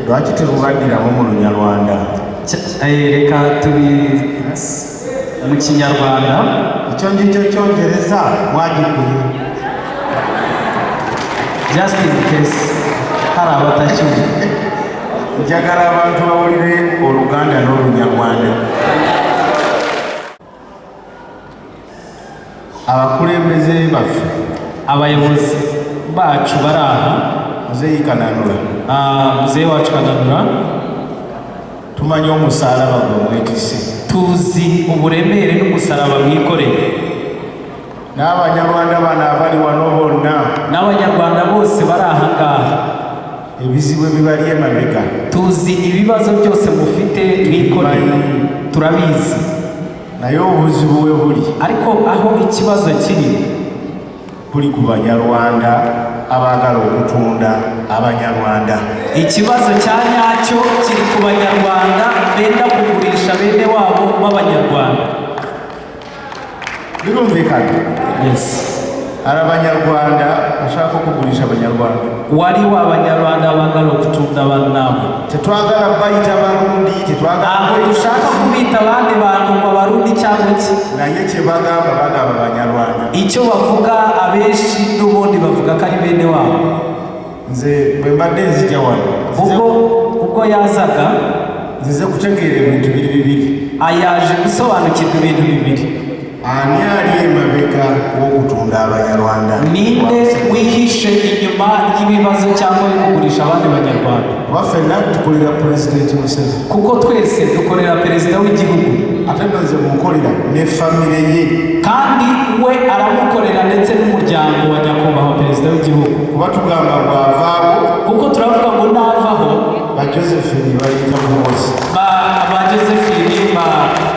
lwaki terubaddiramu mu Lunyarwanda? Reka tubi mu Kinyarwanda. Icyo ngicyo cyongereza mwagikuye. Just in case hari abatacyumva. Njagala abantu bawulire Oluganda n'Olunyarwanda. Abakulembeze baffe, abayobozi bacu bari aha, Muzeeyi Kananura, muzeeyi wacu Kananura, tumanyi omusaalaba gwe mwetise, tuzi uburemere n'umusaraba mwikoreye. n'Abanyarwanda bano abali wano bonna, n'Abanyarwanda bose bari aha ngaha, ebizibu ebibali emabega, tuzi ibibazo byose mufite mwikoreye, turabizi. naye obuzibu we buli, ariko aho ikibazo kiri buli ku Banyarwanda abaagala okutunda Abanyarwanda. Ikibazo cya nyacyo kiri ku Banyarwanda benda kugurisha bene wabo b'Abanyarwanda. Birumvikana? Yes. Hari Abanyarwanda bashaka kugurisha Abanyarwanda. Waliwo Abanyarwanda abagala okutunda bannaabwe. Tetwagala bayita Barundi, tetwagala dushaka kubita abandi bantu ngo Abarundi cyangwa iki. naye kye bagamba Abanyarwanda. Icyo bavuga abenshi n'ubundi bavuga ko ari bene wabo. Nze bwe mbadde nzija wano, ubwo yazaga nzize kutegeera ebintu bibiri. Ayaje gusobanukirwa ibintu bibiri. Ani ali emabega w'okutunda Abanyarwanda? Ninde wihishe inyuma y'ibibazo cyangwa yo kugurisha abandi Banyarwanda? Waffe tukolera Pulezidenti Museveni. Kuko twese dukorera perezida w'igihugu. Ate nze mukorera ne famire ye. Kandi we aramukorera ndetse n'umuryango wa nyakubahwa perezida w'igihugu. Kuba tugamba bwavaabo. Kuko turavuga ngo navaho. Ba Josephine bayita Muhoozi. Ba Josephine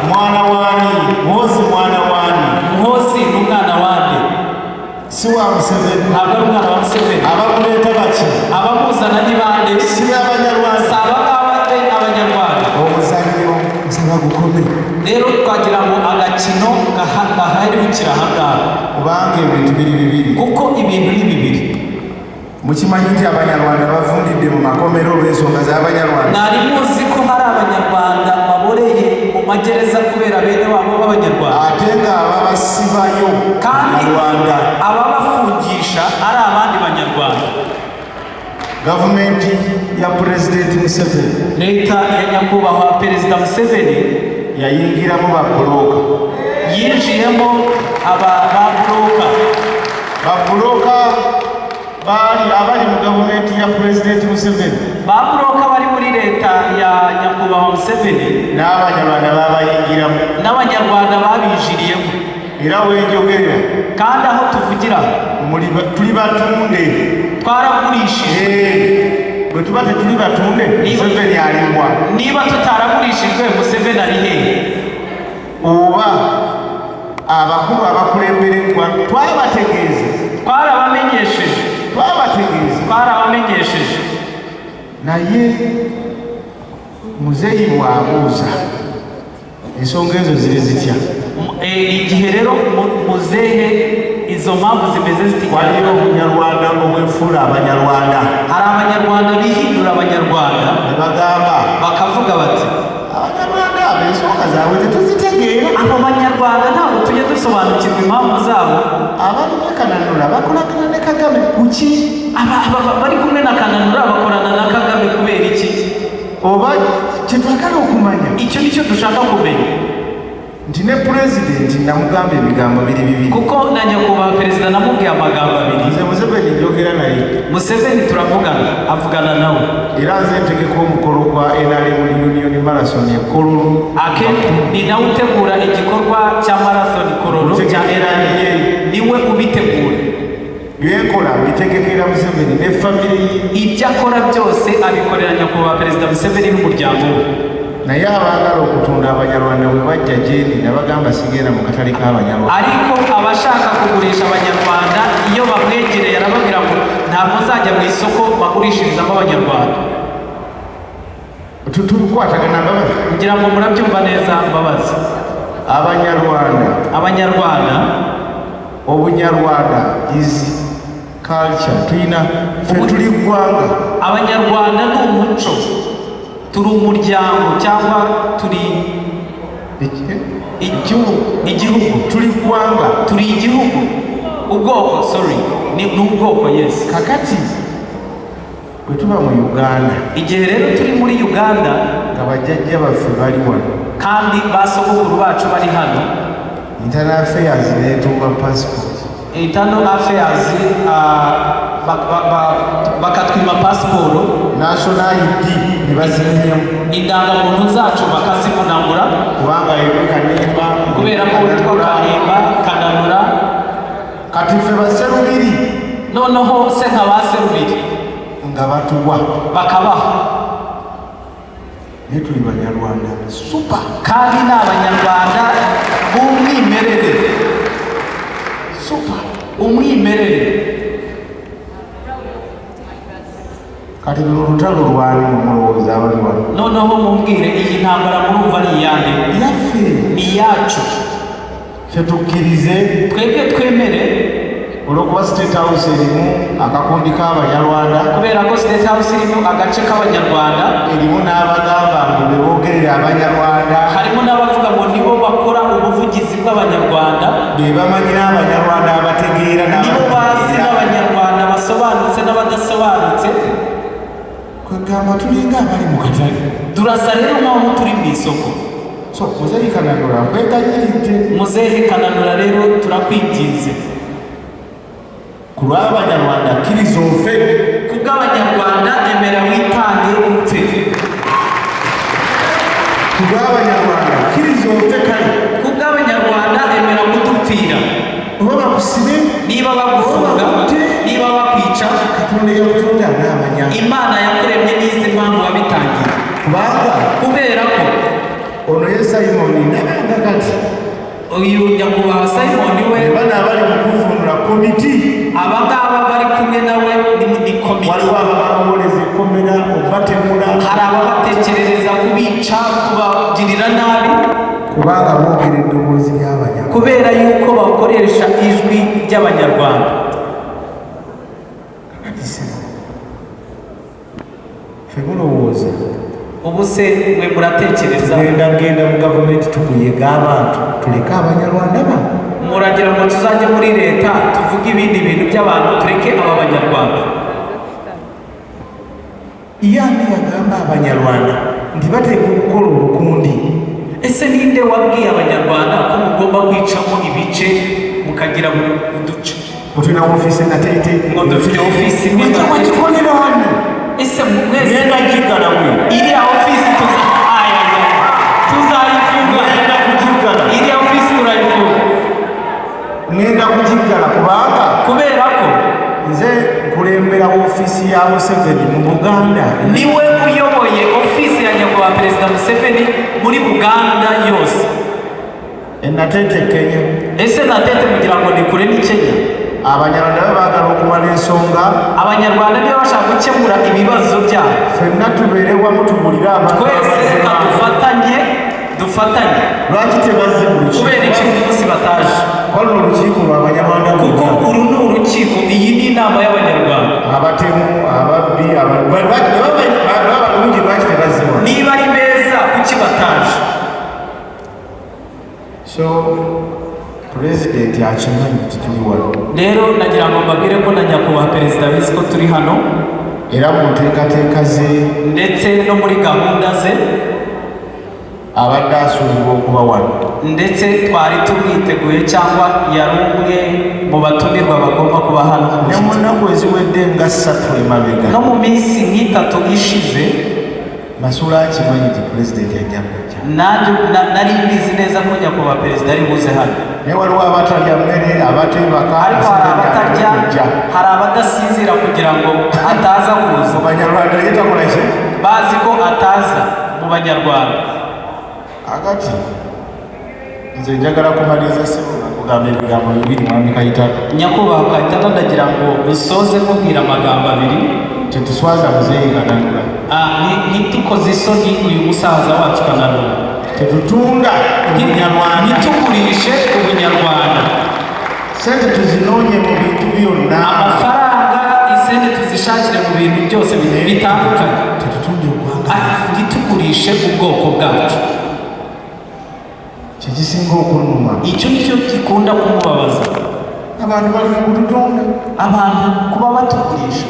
mwana wani, Muhoozi mwana wani. Muhoozi n'umwana wande. Si wa Museveni. Ntabwo ari umwana wa Museveni. Abamuleeta baki? Abamuzana ni bande? Si Abanyarwanda. Si Abanyarwanda. Omuzannyo nsaba gukomere. Rero twagira ngo agakino gaherukira aha ngaha. Kubanga ebintu biri bibiri. Kuko ibintu ni bibiri. Mukimanyi nti Abanyarwanda bavundidde mu makomero olw'ensonga z'Abanyarwanda. Nari muzi ko hari Abanyarwanda baboreye mu magereza kubera bene wabo b'Abanyarwanda. Ate nga ababasibayo kandi ababafungisha ari abandi Banyarwanda. Gavumenti ya Pulezidenti Museveni, leta ya nyakubahwa perezida Museveni yayingiramu babuloka. Yinjiyemo babuloka abali mu gavumenti ya Pulezidenti Museveni. Babuloka bari muri leta ya nyakubahwa Museveni n'Abanyarwanda babayingiramu. N'Abanyarwanda babinjiriyemo. Era wenjogerera kandi aho tuvugira tuli batunde. Twaragurishijwe. Bwe tuba tetuli batunde, Museveni aliwa. Niba tutaragurishijwe, Museveni ari hehe? Oba abakulu abakulembera eggwanga twabategeeza. Twarabamenyesheje. Naye muzeeyi bw'abuuza ensonga ezo ziri zitya? Igihe rero muzehe izo mpamvu zimeze ziti waliyo Obunyarwanda ngo bwefuula Abanyarwanda. Hari Abanyarwanda bihindura Abanyarwanda ne bagamba bakavuga bati Abanyarwanda ensonga zaabwe tetuzitegeera. Abo Banyarwanda ntabwo tujya dusobanukirwa impamvu zabo. Abali ne Kananura bakolagana ne Kagame kuki? Bari kumwe na Kananura bakorana na Kagame kubera iki? Oba kyetwagala okumanya, icyo nicyo dushaka kumenya. Nti ne Pulezidenti namugamba ebigambo biri bibiri. Kuko na nyakubahwa perezida namubwiye amagambo abiri. Nze Museveni njogera naye. Museveni turavugana, avugana nawe. Era nze ntegeka omukolo gwa NRM Union Marathon e Kololo. Ni nawe utegura igikorwa cya Marathon Kololo cya NRM. Niwe ubitegura. Byenkola bitegekera Museveni ne famire ye. Ibyo akora byose abikorera nyakubahwa perezida Museveni n'umuryango we. Naye abaagala okutunda Abanyarwanda bwe bajja gyendi nabagamba sigenda mu katale k'Abanyarwanda. Ariko abashaka kugurisha Abanyarwanda iyo bamwegereye arababwira ngo ntabwo nzajya mu isoko bagurishirizamo Abanyarwanda. Tukwatagana Mbabazi. Ngira ngo murabyumva neza Mbabazi. Abanyarwanda Obunyarwanda is culture. Tuyina ffe tuli ggwanga. Abanyarwanda ni umuco. turi umuryango cyangwa turi igihugu, turi gwanga, turi igihugu, ubwoko, sorry, ni ubwoko, yes. kakati bwe tuba mu Uganda, igihe rero turi muri Uganda abajjajja baffe bali wano kandi basogokuru bacu bari hano, internal affairs neetuuma passport, internal affairs bakatwima pasiporo, national ID ne bazimenyamu, indangamuntu zacu bakazivunagura kubanga yebwe Kanimba, kubera ko witwa Kanimba, Kananura. kati ffe baserubiri noneho se nka baserubiri nga batuwa bakabaha, ne tuli Banyarwanda super, kandi ni Abanyarwanda b'umwimerere, super, umwimerere. kati lutalo lwali mulowooza abali wano, noneho mumbwire iyi ntambara murumva ni iyande? yaffe, ni iyacu. ffe tukkirize twebwe twemere, olwokuba State House erimu akakundi k'Abanyarwanda, kubera ko State House irimu agace k'Abanyarwanda, erimu n'abagamba ngo be boogerera Abanyarwanda, harimo n'abavuga ngo nibo bakora ubuvugizi bw'Abanyarwanda, be bamanyira Abanyarwanda abategeera nibo bazi n'Abanyarwanda basobanutse n'abadasobanutse. kwegamba tulinga abali mu katale, turasa rero nk'aho turi mu isoko. so muzeyi Kananura nkweganyiridde, muzehe Kananura rero turakwinginze ku lw'Abanyarwanda kkiriza ofe, kubw'Abanyarwanda emera witange upfe, ku lw'Abanyarwanda kkiriza ofe, kale kubw'Abanyarwanda emera kudupfira, oba bakusibe, niba bagufunga, niba bakwica, Katonda yakutonda n'amanya, Imana yakuremye n'izi mpamvu wabitangiye, kubanga kubera ko ono ye Simoni n'abanga kati uyu nyakubahwa Simon we bana abali mu kuvunula komiti, abangaba bari kumwe nawe ni komite, waliwo ababalowoleza ekkomera obatemula, hari ababatekerereza kubica, kubagirira nabi, kubanga boogera eddoboozi ly'Abanyarwanda, kubera yuko bakoresha ijwi ry'Abanyarwanda. ffe mulowooza ubu se mwe muratekereza genda mu gavumenti tukuyega abantu tuleke Abanyarwanda ba muragira ngo tuzajye muri leta tuvuge ibindi bintu by'abantu tureke aba Banyarwanda? iyandi yagamba Abanyarwanda ntibateeka okukola olukundi. ese ninde wabwiye Abanyarwanda ko mugomba kwicamo ibice mukagira uduce? Mutuna ofisi natete ngo dufite ofisi mwakikolera wano, ese mwese ngenda kigala mwe iri ofisi tuzayifunga, ngenda kugigala, iri ofisi turayifunga, ngenda kugigala kubera ko nze nkulembera ofisi ya Museveni mu Buganda, niwe uyoboye ofisi ya nyakubahwa Perezida Museveni muri Buganda yose. enatete Kenya, ese natete kugira ngo ni kure ni Kenya? Abanyarwanda baagala okumala ensonga, Abanyarwanda nibo bashaka gukemura ibibazo byabo, ffenna tubeere wamu tubulire abantu twese reka dufatanye. lwaki tebazze mu lukiiko? kubera iki uyu munsi bataje? Wano olukiiko lw'Abanyarwanda kuko uru ni urukiko, iyi ni inama y'Abanyarwanda. abatemu, ababbi, abalungi lwaki tebazze wano? niba ari beza kuki bataje? So President akimanyi nti tuli wano, rero nagira ngo mbabwire ko na nyakubahwa Perezida bizi ko turi hano, era mu nteekateeka ze ndetse no muri gahunda ze abadde asuubirwa okuba wano, ndetse twari tumwiteguye cyangwa yari umwe mu batumirwa bagomba kuba hano. ne mu nnaku eziwedde nga 3 emabega, no mu minsi nk'itatu ishize Masula akimanyi nti President yajja kujja, nanjye nari mbizi neza ko nyakubahwa Perezida ari buze hano, naye waliwo abatalya mmere, abateebaka, ariko hari abatarya, hari abadasinzira kugira ngo ataza kuza. mu Banyarwanda yetakola ki? bazi ko ataza mu Banyarwanda. Agati nze njagala kumaliriza kugamba ebigambo bibiri mwami Kayitata. nyakubahwa Kayitata ndagira ngo dusoze mubwira amagambo abiri. Tetuswaza muzeeyi Kananura, ntitukoze isoni uyu musaza wacu Kananura, tetutunda Ubunyarwanda, ntitugurishe Ubunyarwanda, sente tuzinoonye mu bintu byonna, amafaranga isente tuzishakire mu bintu byose bitandukanye, tetutunde eggwanga, ntitugurishe ubwoko bwacu. kigisinga okunuma. Icyo nicyo gikunda kumubabaza abantu bali mu kututunda, abantu kuba batugurisha.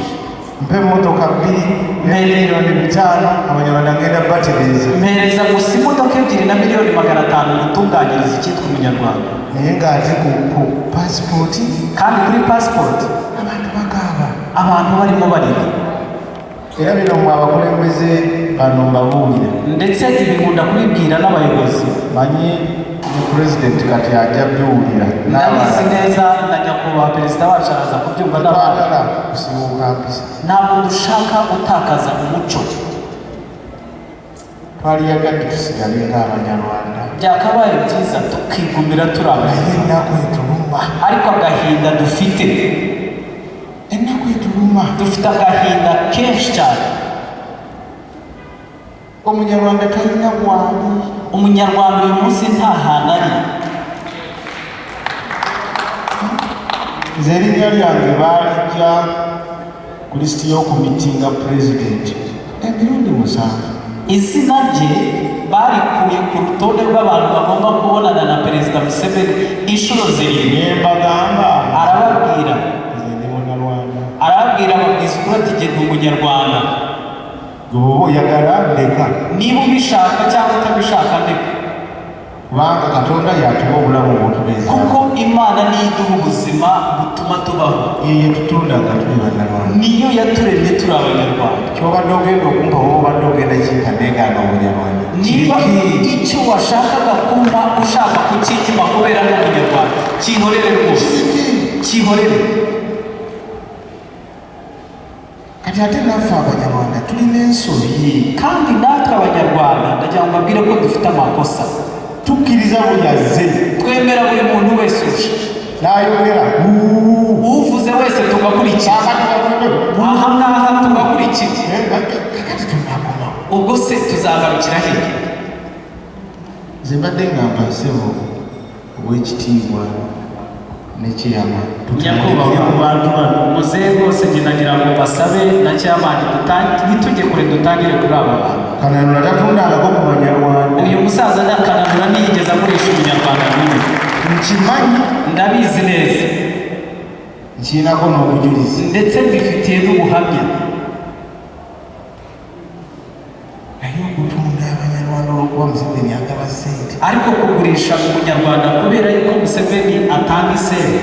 mpe emmotoka 2 n'emiliyoni 5 Abanyarwanda ngenda bategeeza. Mpereza gusa imodoka 2 na miliyoni 500 gutunganyiriza icyitwa umunyarwanda. naye ng'ate ku pasipoti, kandi kuri pasipoti abantu bakaaba, abantu barimo barira. era bino mwe abakulembeze bano mbabuulira, ndetse ibi nkunda kubibwira n'abayobozi. manyi ne pulezidenti kati ajja byuwulira ndabizi neza na nyakubahwa perezida wacu araza kubyumva n'abantu. twagala kusibuka mpisa, ntabwo dushaka gutakaza umuco. twaliyagadde tusigale ng'Abanyarwanda. byakabaye byiza tukigumira turi naye abanyarwanda, ennaku etuluma, ariko agahinda dufite, ennaku etuluma, dufite agahinda kenshi cyane. Omunyarwanda talina bwami. umunyarwanda uyu munsi nta hantu ari. nze erinnya lyange baalijja ku lisiti y'okumitinga pulezidenti emirundi 7. izina rye barikuye ku rutonde rw'abantu bagomba kubonana na perezida Museveni inshuro 7. nembagamba arababwira nze ndi munyarwanda, ababwiza ukuri ati jye ndi umunyarwanda, gwoba oyagala ndeka, niba ubishaka cyangwa utabishaka ndeka, kubanga katonda yatuwa obulamu obutubeza, kuko imana niyo iduha ubuzima butuma tubaho. yeye tutunda nga tuli bannarwanda. niyo yaturemye turi abanyarwanda. kyobadde ogenda okumpa oba obadde ogenda kinkandeegaana omunyarwanda niba icyo washakaga kumpa ushaka kukinyima kubera n'umunyarwanda, kihorere rwose, kihorere. kati ate naffe abanyarwanda tulina ensobi, kandi natwe abanyarwanda ndagira ngo mbabwire ko dufite amakosa. tukkiriza buli azze, twemera buri muntu wese uje, n'ayogera uvuze wese tugakurikira, aha ngaha tugakurikira. kakati tunakoma. ubwo se tuzagarukira hehe? nze mbadde ngamba nsebo ow'ekitiibwa n'ekiyama nyakubahwa ku bantu bano, muzehe rwose njye nagira ngo basabe na cyamani ntitujye kure, dutangire kuri aba bantu. kananura tatundangako ku banyarwanda. uyu musaza nyakananura ntiyigeze akoresha umunyarwanda n'umwe. nkimanyi, ndabizi neza, nkiinako n'obujulizi, ndetse mbifitiye n'ubuhamya. naye okutunda abanyarwanda olwokuba Museveni agaba ssente, ariko kugurisha umunyarwanda kubera yuko Museveni atanga isente,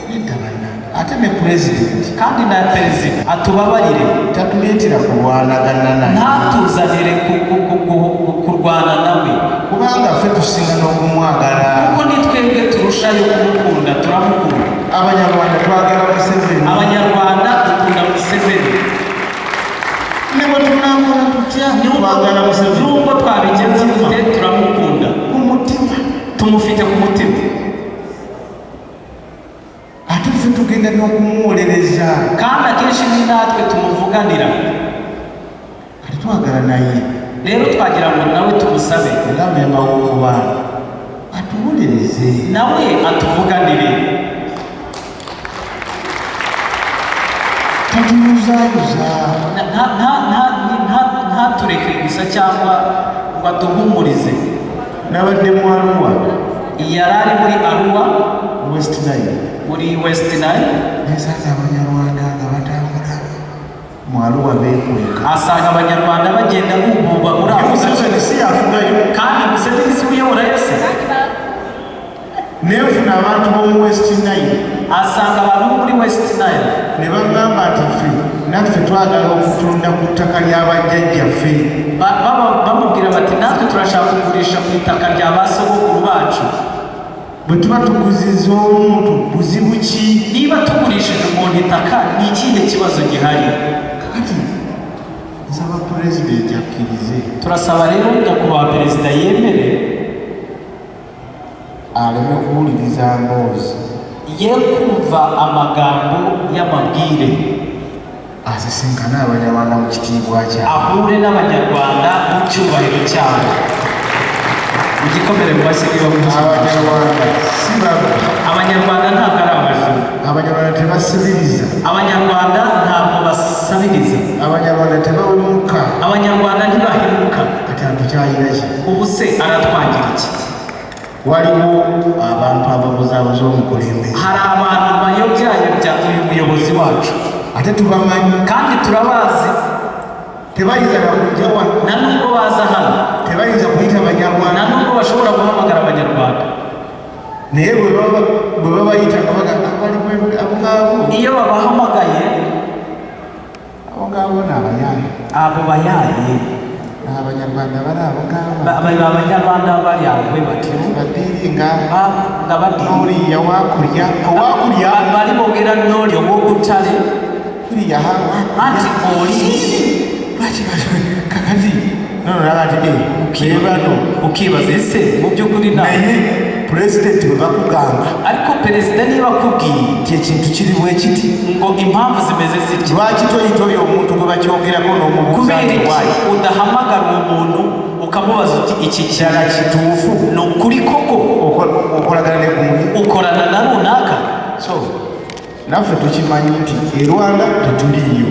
nedda bannange. ate ne pulezidenti kandi na perezida atubabarire, tatuleetera kulwanagana naye, ntatuzanire kurwana nawe, kubanga ffe tusinga n'okumwagala. kuko ni twebwe turushayo kumukunda, turamukunda. abanyarwanda twagala Museveni, abanyarwanda dukunda Museveni. ne bwe tunakola tutya twagala Museveni nubwo twabigenza gute turamukunda, mu mutima, tumufite ku mutima, ate ffe tugenda n'okumuwolereza, kandi akenshi ni natwe tumuvuganira. kati twagala naye rero twagira ngo nawe tumusabe, nga memba w'okuba atuwolereze, nawe atuvuganire, tatuyuzayuza. ntatureke gusa cyangwa ngo aduhumurize. nabadde mu Arua, yari ari muri Arua, West Nile, muri West Nile, nesanga abanyarwanda nga batambula mu Arua beekweka. asanga abanyarwanda bagenda bububa muri ako gace, Museveni si yafugayo, kandi Museveni si uyoborayo se. neefuna abantu b'omu West Nile asanga abantu bo muri West Nile ne bagamba nti ffe naffe twagala okutunda ku ttaka ly'abajjajjaffe. bamubwira bati natwe turashaka kugurisha ku itaka rya ba sogokuru bacu. bwe tuba tuguziza omuntu buzibu ki? niba tugurishije umuntu itaka ni ikihe kibazo gihari? kakati nsaba pulezidenti akkirize, turasaba rero nyakubahwa perezida yemere, aleme kuwuliriza mboozi, ye kumva amagambo y'amabwire, asisinkane abanyarwanda mu kitiibwa kyabwe, ahure n'abanyarwanda mu cyubahiro cyabo. igikomere mu bashyiriweho abanyarwanda si babi, abanyarwanda ntabwo ari abajura, abanyarwanda tebasibiriza, abanyarwanda ntabwo basabiriza, abanyarwanda tebawemuka, abanyarwanda ntibahemuka. kati antu ubuse aratwangira iki? waliwo abantu ababuzabuza omukulembeze, hari abantu bayobyayobya uyu muyobozi wacu ate tubamanyi kandi turabazi, tebayinza nakujja wano, na nubwo baza hano tebayinza kuyita Abanyarwanda, na nubwo bashobora guhamagara Abanyarwanda, naye bwe babayita nga bagamba abo ngabo, iyo babahamagaye abo ngabo ni abayaaye, abo bayaaye Abanyarwanda bari abo ngabo, Abanyarwanda bari aho bwe batyo badiringa nga badiri n'oriya wakurya bali boogera n'oli ow'okutale kuriya anti oli kakati nono nabati kebano ukibaza ese mu by'ukuri naye pulezidenti bwe bakugamba, ariko perezida niba akubwiye ti ekintu kiri bwe kiti ngo impamvu zimeze zitya, lwaki toyitoyo omuntu gwe bakyogerako n'omubuuza kubera nti iki wayi udahamagara uwo muntu ukamubaza uti iki kyala kituufu ni ukuri koko okolagana ne gundi, ukorana na runaka? so naffe tukimanyi nti e Rwanda tetuliyo,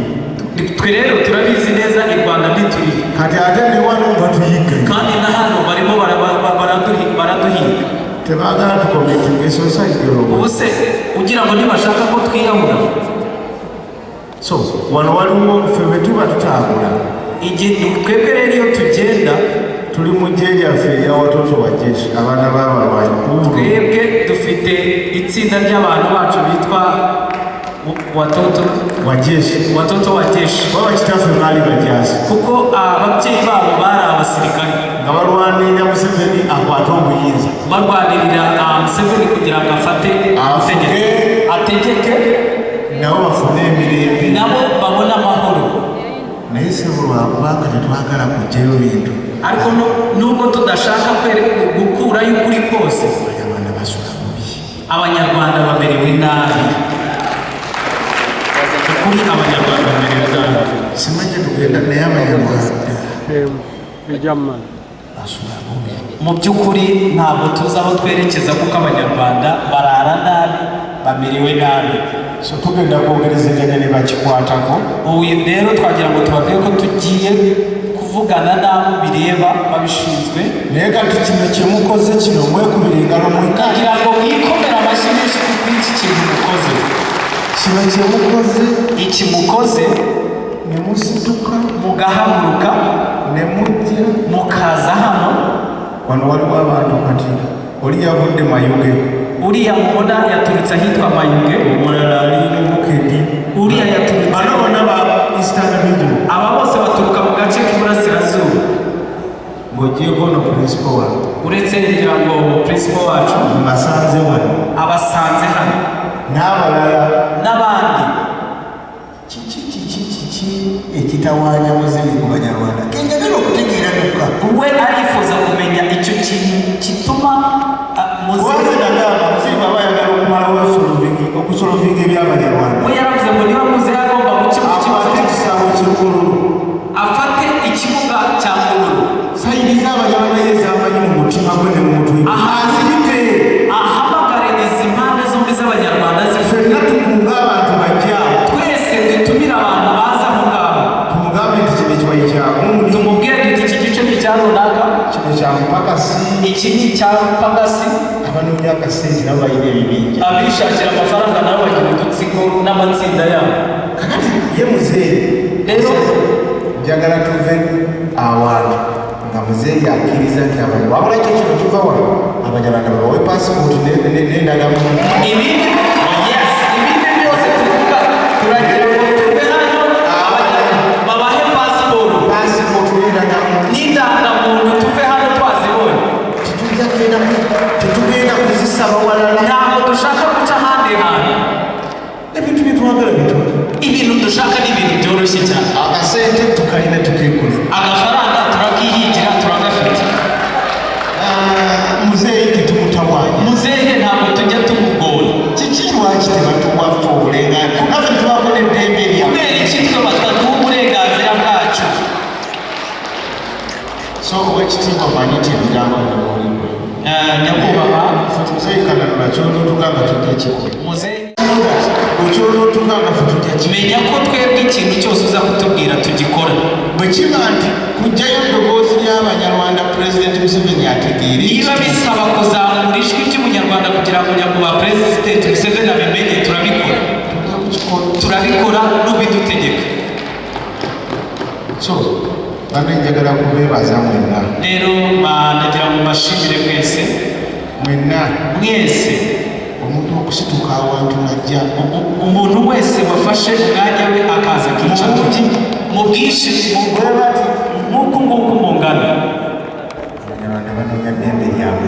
twe rero turabizi neza i Rwanda ntituriyo, kati ate ne wano nga tuyiga, kandi na hano barimo baraduhiga. tebaagala tukometinga esosayiti olwo. ubuse ugira ngo ntibashaka ko twiyahura? So wano waliwo ffe bwe tuba tutambula, twebwe rero iyo tugenda tuli mu gye lyaffe erya watoto wa jeshi, abaana b'abalwanyi, twebwe dufite itsinda ry'abantu bacu bitwa watoto wa jeshi, wa jeshi, baba kitaffe baali bajaasi, kuko ababyeyi babo bari abasirikare nga balwanirira Museveni akwate obuyinza, barwanirira Museveni kugira ngo afate ategeke nabo bafune emirembe, nabo babone amahoro. naye sebo lwakubanga tetwagala kugyayo bintu, ariko nubwo tudashaka gukurayo ukuri kose, Abanyarwanda basula bubi, Abanyarwanda bamerewe nabi, ukuri Abanyarwanda bamerewe nabi. simanye tugenda naye Abanyarwanda basula bubi, mu by'ukuri ntabwo tuzi aho twerekeza kuko Abanyarwanda barara nabi, bamerewe nabi. so tugenda kwogerezeganya ne bakikwatako. ubu rero twagira ngo tubabwire ko tugiye kuvugana n'abo bireba babishinzwe, naye kati kino kyemukoze kino mwekubira engalo kugira ngo mwikomere amashyi menshi kuri iki kintu mukoze. kino kyemukoze iki mukoze, ne musituka mugahaguruka ne mujja mukaza hano. wano waliwo abantu kati oli yavudde Mayuge, uriya mubona yaturutse ahitwa Mayuge, omulala ali ne Bukedi, uriya yaturutse, bano bonna ba Eastern Region, aba bose baturuka mu gace k'iburasirazuba. ng'ogyeko no principal wange uretse ngira ngo principal wacu mbasanze wano, abasanze hano n'abalala n'abandi. kiki ekitawaanya muzeeyi ku Banyarwanda kenjagala okutegeera nokka we arifuza kumenya icyo kintu kituma muzeeyi baba ayagala okumalawo okusolovinga eby'Abanyarwanda, we yaravuze ngo niba muzeeyi agomba gukemura ikibazo ekisaawe ky'Engululu, afate ikibuga cya Ngululu, sayidi z'Abanyarwanda ye zamanyi mu mutima gwe ne mu mutwe aziyite, ahamagare izi mpande zombi z'Abanyarwanda ffenna tukunga abantu bajja, twese dutumire abantu baza aho ngaho, tumugambe nti kino ekiwayi kyagundi, tumubwire duti iki gice ni icya runaka, kino kya mpakasi, iki ni icya mpagasi. abanoonya akasente nabo balina ebibinja, abishakira amafaranga nabo bagira udutsiko n'amatsinda yabo. kakati ye muzeeyi rero njagala tuve awantu nga muzeeyi akkiriza nti abantu wabula kyo kino tuva wano Abanyarwanda babawe pasipoti n'endagamuntu, ibindi byose tuvuga turagira ngo tuve hano babahe pasiporo n'indangamuntu, tuve hano twazibonye. tetugenda kuzisaba walala, ntabwo dushaka guca ahandi hantu. ebintu byetwagala bito, ibintu dushaka ni ibintu byoroshye cyane. akasente tukalina tukekula, agafaranga turakihigira turagafite. muzeeyi tetumutawanya, muzehe ntabwo tujya tumugora. kiki lwaki tebatuwafa obulenganzira, naffe tubakona eddembe lya kubera iki twe batatuha uburenganzira bwacu? so owekitiibwa manyi nti ebigambo binabuulidde, nyakubahwa muzeeyi kananula kyotutugamba tujja kikola, muzehe bwe okyolo tukanga ffe tutya menya ko twebwe ikintu cyose uza kutubwira tugikora bwe kiba nti kujjayo eddoboozi ly'Abanyarwanda Pulezidenti Museveni ategeere niba bisaba kuzamura ijwi ry'umunyarwanda kugira ngo nyakubahwa Pulezidenti Museveni abimenye turabikora n'ubidutegeka. So bane njagala kubeebaza mwenna rero nagira ngo mbashimire mwese omuntu okusituka awantu najja umuntu wese wafashe umwanya we akaza akicara mu bwinshi nk'uku nguku mungana. Abanyarwanda banoonya ddembe lyabwe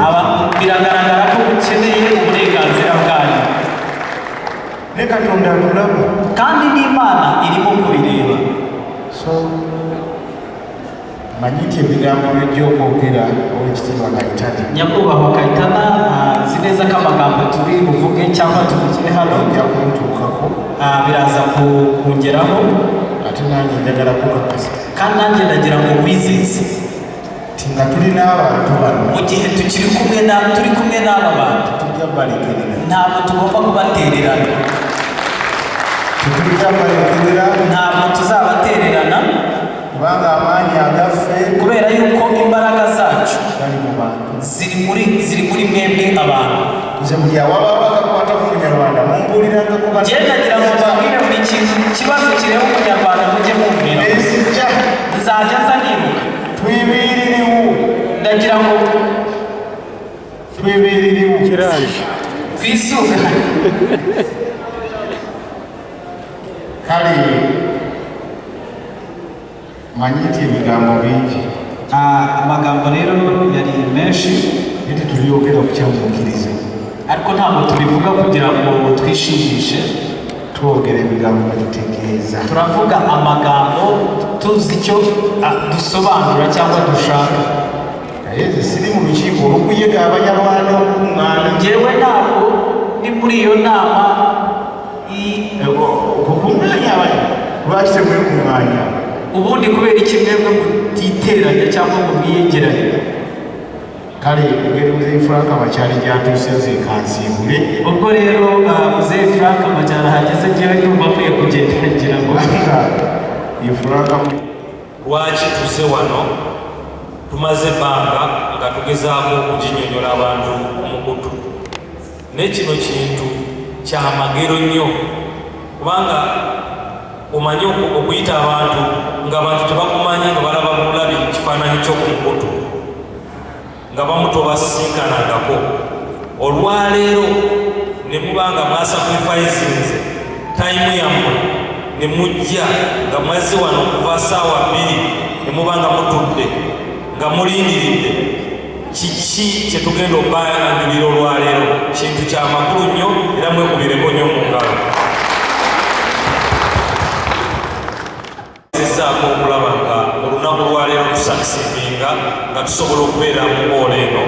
biragaragara ko mukeneye uburenganzira bwanyu ne Katonda atulaba kandi n'Imana irimo kubireba. So manyiti ebigambo by'okwogera Oweekitiibwa Kayitani nyakubahwa Kayitana nzi neza ko amagambo turi buvuge cyangwa tuvugire hano bijja kuntuukako biraza kungeraho ate nange njagala kukakasa kandi nanjye ndagira ngo wizeze ti nga tuli n'abantu bano mu gihe turi kumwe n'aba bantu tujja balekerera ntabwo tugomba kubatererana ntabwo tuzabatererana kubanga amaanyi agaffe kubera yuko imbaraga zacu gali mu bantu ziri muri mwebwe abantu. nze buli awaba bakakwata ku Munyarwanda mumbuuliranga kuba njye nagira ngo mbabwire buri kintu kibazo kireba umunyarwanda mujye mubwira nzajya nza nibuka twibiririwu ndagira ngo twibiririwu kiraje twisuke kale manyiti ebigambo bingi amagambo rero yari menshi ete tubyogera kukyamukiriza ariko ntabwo tubivuga kugira ngo twishimishe twogera ebigambo bitutegeeza turavuga amagambo tuzi icyo dusobanura cyangwa dushaka. nze siri mu lukiiko olw'okuyega Abanyarwanda okuŋŋaana njyewe ntabwo ni muri iyo nama okukuŋŋaanya lwaki temwekuŋŋaanya ubundi kubera iki mwebwe mutiteranya cyangwa ngo mwiyegeranye. kale engeri muzeeyi Frank Makyali gyatuuse nze kansiibule ubwo rero muzeeyi Frank Makyali ahageze njyewe ndumva akwiye kugenda ngira ngo ye Frank lwaki tuze wano tumaze ebbanga nga tugezaako okuginyonyola abantu omukutu naye kino kintu kyamagero nnyo kubanga omanyi okuyita abantu ng'abantu tebakumanyi nga balaba bulabi kifaananyi ky'okumukutu nga bamutobasisinkanangako olwaleero ne mubanga mwasacrificinze tayimu yammwe ne mujja nga mwazze wano okuva ssaawa 2 ne mubanga mutudde nga mulindiridde kiki kyetugenda okubaanjulira olwaleero kintu kyamakulu nnyo era mwekubireko nnyo mu ngalo zaako okulaba nga olunaku lwaleero tusakisinga nga tusobola okubeera mu woola eno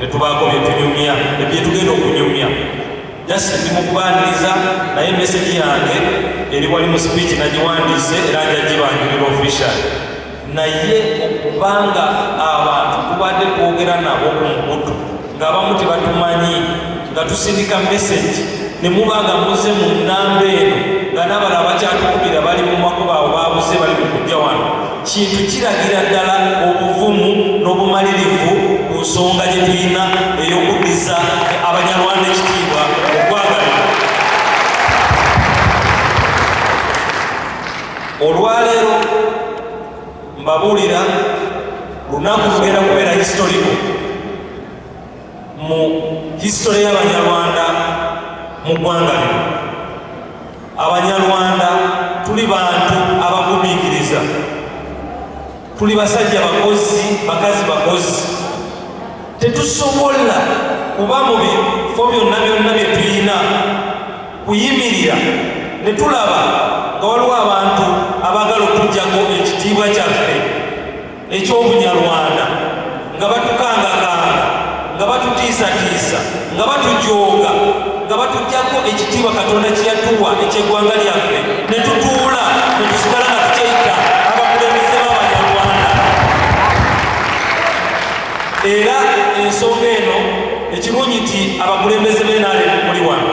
ne tubaako byetunyumya ebyetugenda okunyumya jasi ndi mukubaaniriza naye meseji yange eri wali mu sipiiki nagiwandiise era njagibanjulira official naye okubanga abantu tubadde twogera nabo ku mukutu ng'abamu tebatumanyi nga tusindika meseji ne muba nga muze mu nnamba eno nga n'abalala bakyatukubira bali mu makubo awo baabuze bali mu kujja wano kintu kiragira ddala obuvumu n'obumalirivu ku nsonga gye tulina ey'okuddiza Abanyarwanda ekitiibwa okwagalira. Olwaleero mbabuulira lunaku lugenda kubeera historiko mu hisitole y'Abanyarwanda mu ggwanga lino. Abanyarwanda tuli bantu abagumiikiriza, tuli basajja bakozi, bakazi bakozi. Tetusobola kuba mu bifo byonna bye tulina kuyimirira ne tulaba nga waliwo abantu abagala okutujjako ekitiibwa kyaffe eky'Obunyarwanda nga batukangakanga, nga batutiisatiisa, nga batujooga, nga batujjako ekitiibwa Katonda kye yatuwa eky'eggwanga lyaffe ne tutuula ne tusigala nga tukyeyita abakulembeze b'Abanyarwanda. Era ensonga eno ekirungi nti abakulembeze b'NRM muli wano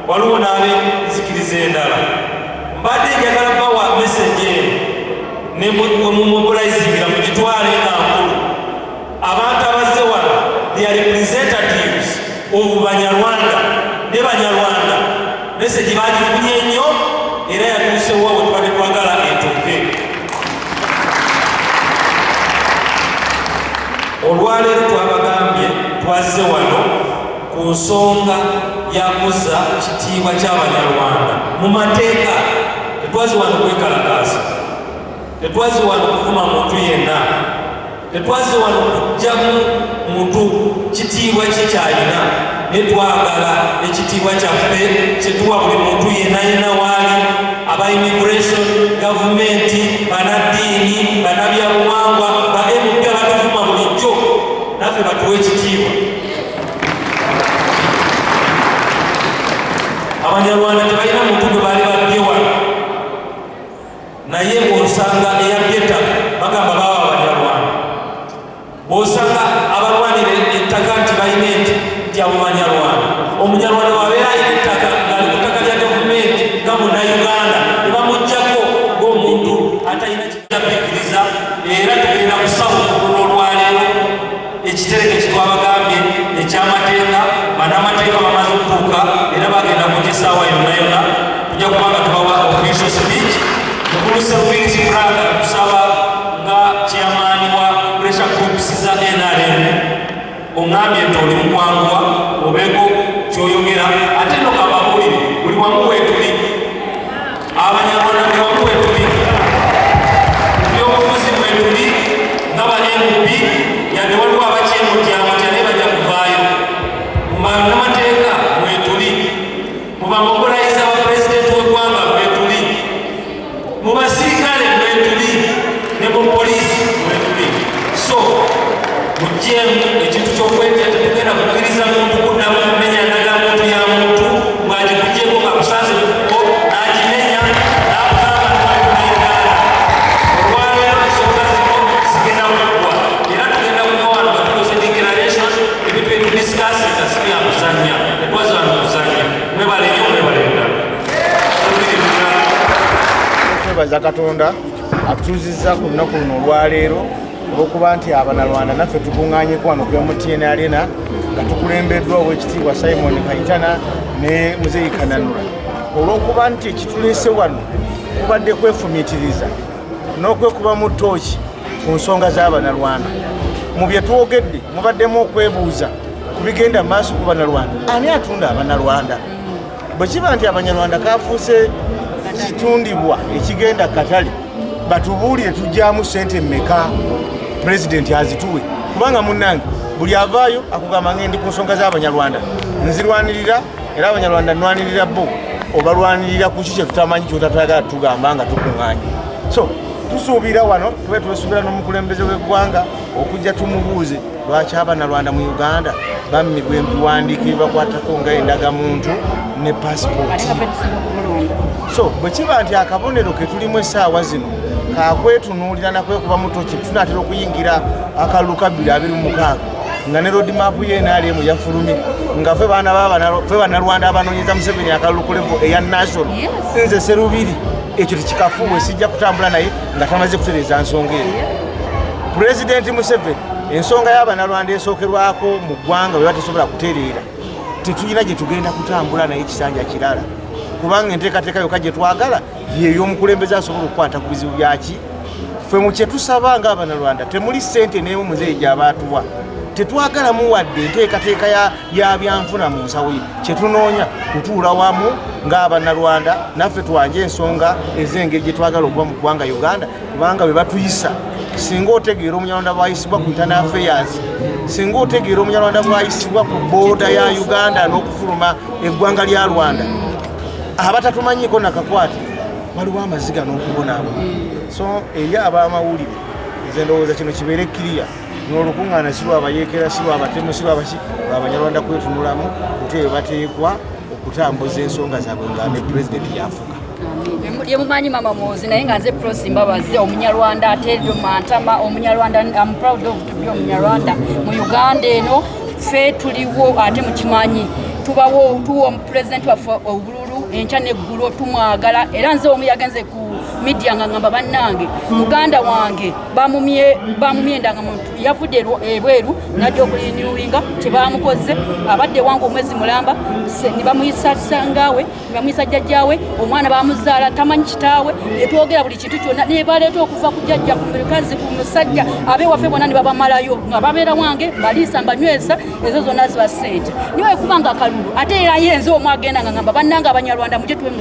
waliwo n'abenzikiriza endala. Mbadde njagala bawa message eno ne mumumobilizingira mugitwale nga nkulu. Abantu abazze wano they are representatives of Banyarwanda ne Banyarwanda. Message bagifunye nnyo era yatuuse wa bwe tubadde twagala etuuke. Olwaleero twabagambye twazze wano ku nsonga yakuza kitiibwa ky'Abanyarwanda mu mateeka. Tetwazi wano kwekalakaasa, tetwazi wano kuvuma muntu yenna, tetwazi wano kujjamu muntu kitiibwa kye kyalina, naye twagala ekitiibwa kyaffe kyetuwa buli muntu yenna yenna waali, aba immigration, gavumenti, banaddiini, banabyabuwangwa, ba MP abatuvuma bulijjo, naffe batuwe ekitiibwa. Abanyarwanda tebalina muntu gwe baali babbye wano, naye bw'osanga eyabbye ettaka bagamba baba Abanyarwanda. Bw'osanga abalwanira ettaka nti balina nti abo Banyarwanda. Omunyarwanda bw'abeera alina ettaka ng'ali ku ttaka lya gavumenti nga Munnayuganda ne bamuggyako ng'omuntu atalina kyabbikiriza. Era tugenda kusaba okugula olwaleero ekitereke kye twabagambye eky'amateeka. Bannamateeka bamaze okutuuka era bagenda kugisaawa yonna yonna. Tujja kuba nga tubawa official speech. Mukulu Service Fraga kusaba nga chairman wa pressure groups za NRM. Ongambye nti oli mukwanguwa obeeko kyoyogera ate no kababulire buli wamu weetuli. Abanyarwanda buli wamu weetuli. Ebyobufuzi weetuli nga ba NUP yadde waliwo abakyemutyamu tya naye bajja kuvaayo. Mu bannamateeka weetuli. Mu bamobilize ba pulezidenti w'eggwanga weetuli. Mu basirikale weetuli ne mu poliisi weetuli. So muggyemu ekintu ky'okwetya tetugenda kukkiriza muntu kuddamu kumenya ndagamuntu ya muntu ng'agikugyeko nga kusanze kuko n'agimenya n'akugamba ntiwatunayuganda. Olwaleero ensonga zino zigenda kuggwa era tugenda kuva wano nga tukoze declaration ebintu ebitudisikasiza si bya kuzannya, tetwazi wano kuzannya. Mwebale nnyo, mwebale ddala. Twebaza Katonda atutuuzizza ku lunaku luno olwaleero olw'okuba nti Abanyarwanda naffe tukuŋŋaanyeko wano ku MTN Arena nga tukulembeddwa Oweekitiibwa Simon Kayitana ne Muzeeyi Kananula. Olw'okuba nti ekituleese wano kubadde kwefumiitiriza n'okwekuba mu ttooki ku nsonga z'Abanyarwanda. Mu bye twogedde mubaddemu okwebuuza ku bigenda maaso ku Bannarwanda. Ani atunda Abanyarwanda? Bwe kiba nti Abanyarwanda kafuuse kitundibwa ekigenda katale, batubuulire tujjaamu ssente mmeka pulezidenti azituwe. Kubanga munnange buli avaayo akugamba ng'endi ku nsonga z'Abanyarwanda nzirwanirira era Abanyarwanda nnwanirira bo, obalwanirira ku ki kye tutamanyi kyotatayagala tugamba nga tukuŋŋaanye. So tusuubira wano tube twesuubira n'omukulembeze w'eggwanga okujja tumubuuze lwaki Abanyarwanda mu Uganda bammibwa ebiwandiiko ebibakwatako nga endagamuntu ne paasipooti. So bwe kiba nti akabonero ke tulimu essaawa zino kakwetunuulira nakwekuba mu ttooki tunaatera okuyingira akalulu ka 2026 nga ne roadmap y'NRM yafulumye nga ffe Bannarwanda abanoonyeza Museveni akalulu ku level eya national. Nze Serubiri ekyo tekikafuuwe sijja kutambula naye nga tamaze kutereeza nsonga eyo. Pulezidenti Museveni ensonga y'Abannarwanda esookerwako mu ggwanga bwe batesobola kutereera tetulina gye tugenda kutambula naye kisanja kirala, kubanga enteekateeka yokka gye twagala y'ey'omukulembeze asobola okukwata ku bizibu byaki. Ffe mu kye tusaba ng'Abannarwanda temuli ssente n'emu Muzeeyi gy'abaatuwa. Tetwagalamu wadde enteekateeka ya byanfuna mu nsawo ye. Kye tunoonya kutuula wamu ng'Abannarwanda naffe twanje ensonga ez'engeri gye twagala okuba mu ggwanga Uganda, kubanga bwe batuyisa. Singa otegeera Omunyarwanda bw'ayisibwa ku internal affairs, singa otegeera Omunyarwanda bw'ayisibwa ku booda ya Uganda n'okufuluma eggwanga lya Rwanda, abatatumanyiiko nakakwate waliwo amaziga n'okubonaabo. So eri ab'amawulire nze ndowooza kino kibeere kiriya n'olukuŋŋaana si lwabayeekera, si lwabatemu, si lwabaki, lw'Abanyarwanda kwetunulamu kuteebe bateekwa okutambuza ensonga zaabwe nga ne pulezidenti yafuga. Yemumanyi mama Muzi naye nga nze Prosi Mbabazi Omunyarwanda ateerio Mantama Omunyarwanda. I'm proud of to be Omunyarwanda mu Uganda eno ffe tuliwo ate mukimanyi tubawo tuwa president waffe obululu enkya neggulu tumwagala era nze omu yagenze ku media nga ngamba bannange muganda wange bamumye endangamuntu yavudde ebweru najja okulinyuwinga kyebamukoze abadde wange omwezi mulamba nibamuyisa sangawe nibamuyisa jjajjawe omwana bamuzaala tamanyi kitaawe netwogera buli kintu kyonna nebaleeta okuva ku jjajja ku mukazi ku musajja abewaffe bonna nibabamalayo nga babeera wange baliisa mbanywesa ezo zonna ziba ssente niwe kubanga akalulu ate era yenze omwagenda nga ngamba bannange Abanyarwanda muje tuwe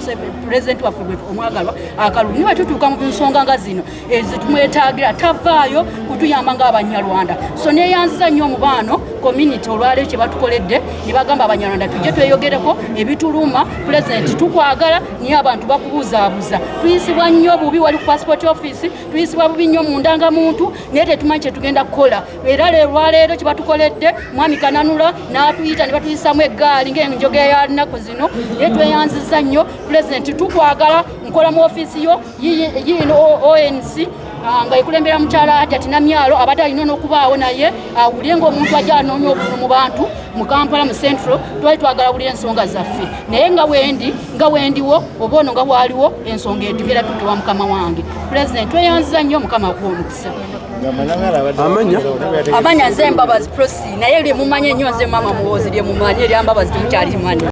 president waffe omwagalwa akalulu niwe tutuuka mu nsonga nga zino ezitumwetaagira tavaayo kutuyamba ng'Abanyarwanda so neyanziza nnyo omubaano community olwaleero kye batukoledde ne bagamba Abanyarwanda tujje tweyogereko ebituluma president tukwagala niye abantu bakubuzaabuza tuyisibwa nnyo bubi wali ku passport office tuyisibwa bubi nnyo mu ndangamuntu naye tetumanyi kye tugenda kukola era olwaleero kye batukoledde mwami Kananula n'atuyita ne batuyisamu eggaali ng'enjogera ya nnaku zino naye tweyanziza nnyo president tukwagala nkola mu office yo yino ONC nga ekulembera mukyala ati namyalo abadde alina n'okubaawo naye awulire ng'omuntu ajja anoonya obululu mu bantu mu Kampala mu Central twali twagala buli ensonga zaffe naye nga wendiwo oba ono nga bwaliwo ensonga etumira tutuwa mukama wange president tweyanziza nnyo mukama w'omukisa amanya nze Mbabazi Prosi naye lye mumanye nnyo nze mama muwozi lye mumanye eryambabazi temukyalimanyi